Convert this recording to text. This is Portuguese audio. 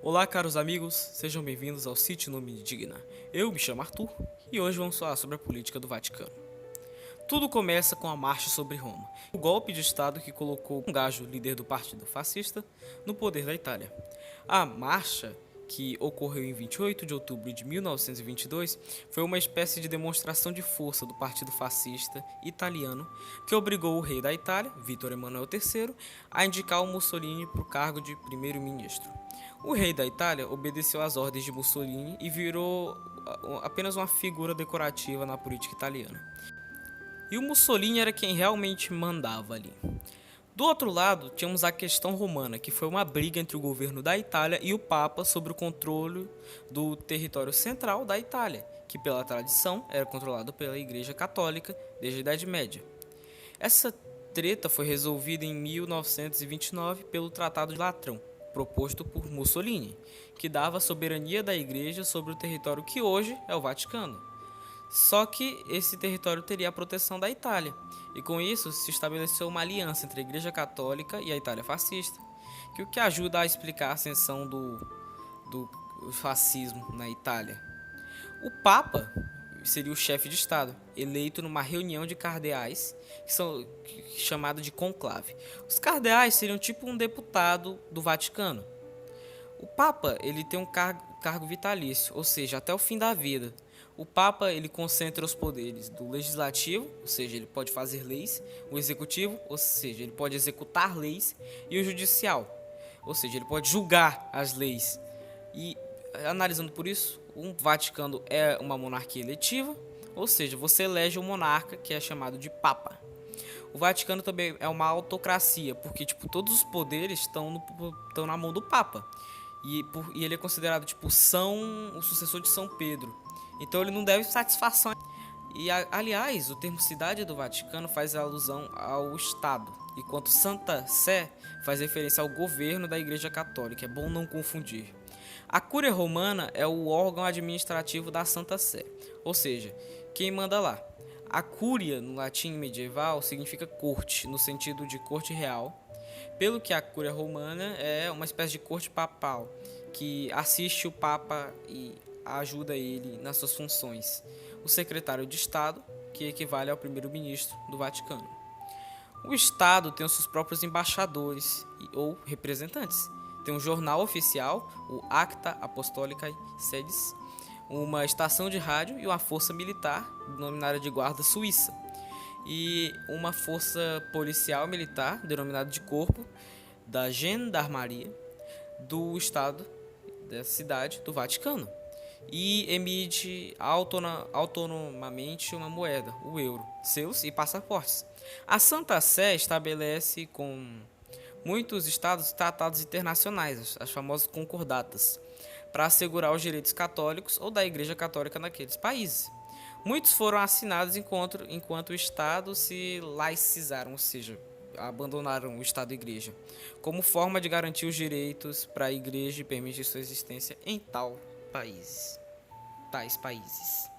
Olá, caros amigos, sejam bem-vindos ao Sítio Nome Digna. Eu me chamo Arthur e hoje vamos falar sobre a política do Vaticano. Tudo começa com a Marcha sobre Roma, o golpe de Estado que colocou um gajo, líder do Partido Fascista, no poder da Itália. A marcha, que ocorreu em 28 de outubro de 1922, foi uma espécie de demonstração de força do Partido Fascista italiano que obrigou o rei da Itália, Vítor Emanuel III, a indicar o Mussolini para o cargo de primeiro-ministro. O rei da Itália obedeceu às ordens de Mussolini e virou apenas uma figura decorativa na política italiana. E o Mussolini era quem realmente mandava ali. Do outro lado, tínhamos a questão romana, que foi uma briga entre o governo da Itália e o Papa sobre o controle do território central da Itália, que pela tradição era controlado pela Igreja Católica desde a Idade Média. Essa treta foi resolvida em 1929 pelo Tratado de Latrão, proposto por Mussolini, que dava a soberania da Igreja sobre o território que hoje é o Vaticano. Só que esse território teria a proteção da Itália, e com isso se estabeleceu uma aliança entre a Igreja Católica e a Itália fascista, o que ajuda a explicar a ascensão do fascismo na Itália. O Papa seria o chefe de Estado, eleito numa reunião de cardeais, chamada de conclave. Os cardeais seriam tipo um deputado do Vaticano. O Papa ele tem um cargo vitalício, ou seja, até o fim da vida. O Papa ele concentra os poderes do legislativo, ou seja, ele pode fazer leis, o executivo, ou seja, ele pode executar leis, e o judicial, ou seja, ele pode julgar as leis. E analisando por isso, o Vaticano é uma monarquia eletiva, ou seja, você elege um monarca que é chamado de Papa. O Vaticano também é uma autocracia, porque todos os poderes estão na mão do Papa. E ele é considerado o sucessor de São Pedro. Então ele não deve satisfação. E aliás, o termo cidade do Vaticano faz alusão ao Estado, enquanto Santa Sé faz referência ao governo da Igreja Católica. É bom não confundir. A Cúria Romana é o órgão administrativo da Santa Sé, ou seja, quem manda lá. A Cúria, no latim medieval, significa corte, no sentido de corte real, pelo que a Cúria Romana é uma espécie de corte papal, que assiste o Papa e ajuda ele nas suas funções. O secretário de Estado, que equivale ao primeiro-ministro do Vaticano. O Estado tem os seus próprios embaixadores ou representantes. Tem um jornal oficial, o Acta Apostolicae Sedis, uma estação de rádio e uma força militar, denominada de Guarda Suíça, e uma força policial militar, denominada de Corpo da Gendarmeria do Estado, da cidade do Vaticano, e emite autonomamente uma moeda, o euro, seus e passaportes. A Santa Sé estabelece com muitos estados tratados internacionais, as famosas concordatas, para assegurar os direitos católicos ou da Igreja Católica naqueles países. Muitos foram assinados enquanto o Estado se laicizaram, ou seja, abandonaram o Estado e a Igreja, como forma de garantir os direitos para a Igreja e permitir sua existência em tais países.